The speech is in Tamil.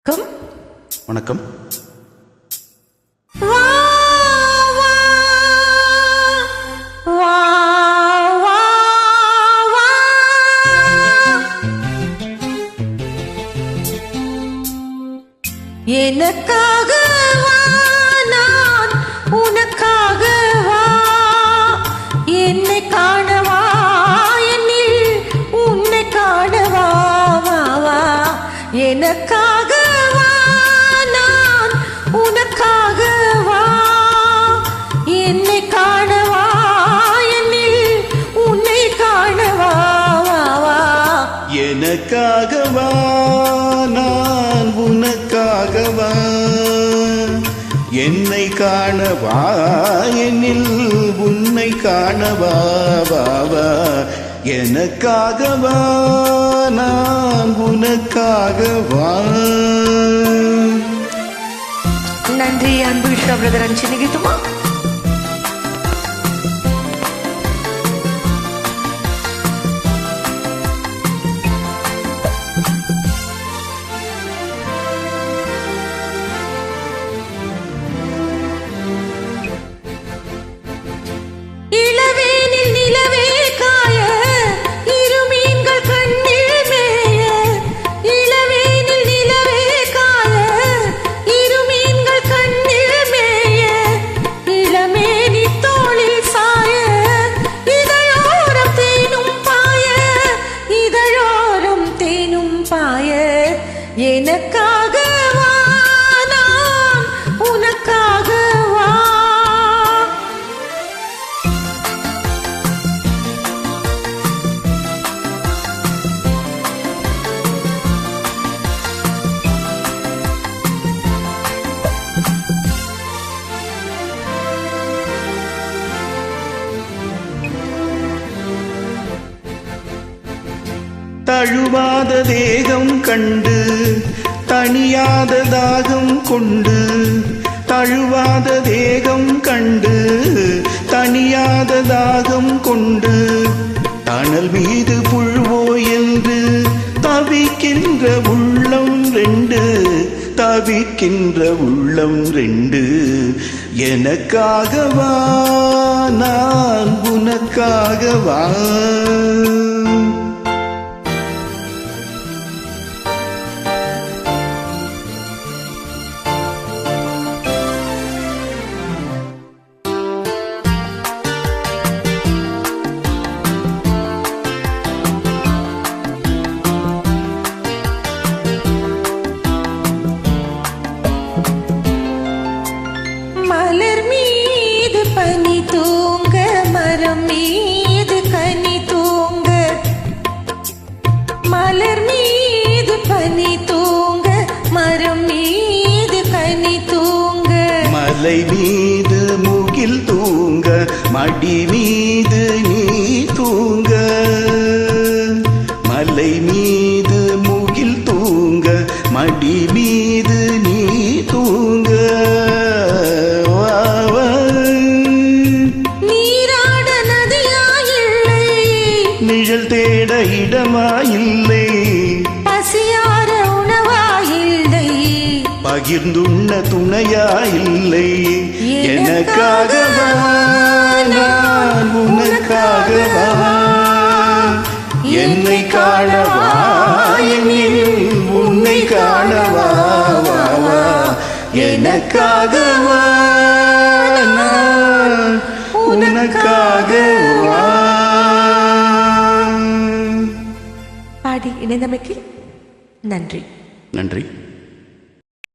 வணக்கம். எனக்காக நான் உனக்காக வா, என்னை காணவா, என்னில் உன்னை காணவா, வா வா. எனக்காக வா, நான் உனக்காக வா, என்னை காணவா, என்னில் உன்னை காணவா, வா வா. எனக்காக வா, நான் உனக்காக வா, என்னை காணவா, என்னில் உன்னை காணவா, வா வா. எனக்காக வா, நான் உனக்காக வா. நன்றி அன்பு விஸ்வா பிரதர் அஞ்சினிகிட்டுமா. இளவேனில் நிலவே காய, இரு மீன்கள் கண்ணில் மேய. இளவேனில் நிலவே காய, இரு மீன்கள் கண்ணில் மேய. இளமேனி தோளில் சாய, இதழோரம் தேனும் பாய, இதழோரம் தேனும் பாய. எனக்காக வா, நான் உனக்காக வா. தழுவாத தேகம் கண்டு தணியாத தாகம் கொண்டு, தழுவாத தேகம் கண்டு தணியாத தாகம் கொண்டு, தணல் மீது புழுவோ என்று தவிக்கின்ற உள்ளம் ரெண்டு, தவிக்கின்ற உள்ளம் ரெண்டு. எனக்காக வா, நான் உனக்காக வா. மலர் மீது பனி தூங்க, மரம் மீது கனி தூங்க. மலர் மீது பனி தூங்க, மரம் மீது கனி தூங்க. மலை மீது முகில் தூங்க, மடி மீது நீ தூங்க. மலை மீது முகில் தூங்க, மடி மீது நீ தூங்க. நீராட நதியாயில்லை, நிழல் தேட இடமாயில்லை, பசியார உணவாயில்லை, பகிர்ந்துண்ண துணையாயில்லை. எனக்காக வா, நான் உனக்காக வா, என்னை காணவா, என்னில் உன்னை காணவா, வா வா. எனக்காக வா, நான் உனக்காக வா. பாடி இணைந்தமைக்கு நன்றி. நன்றி.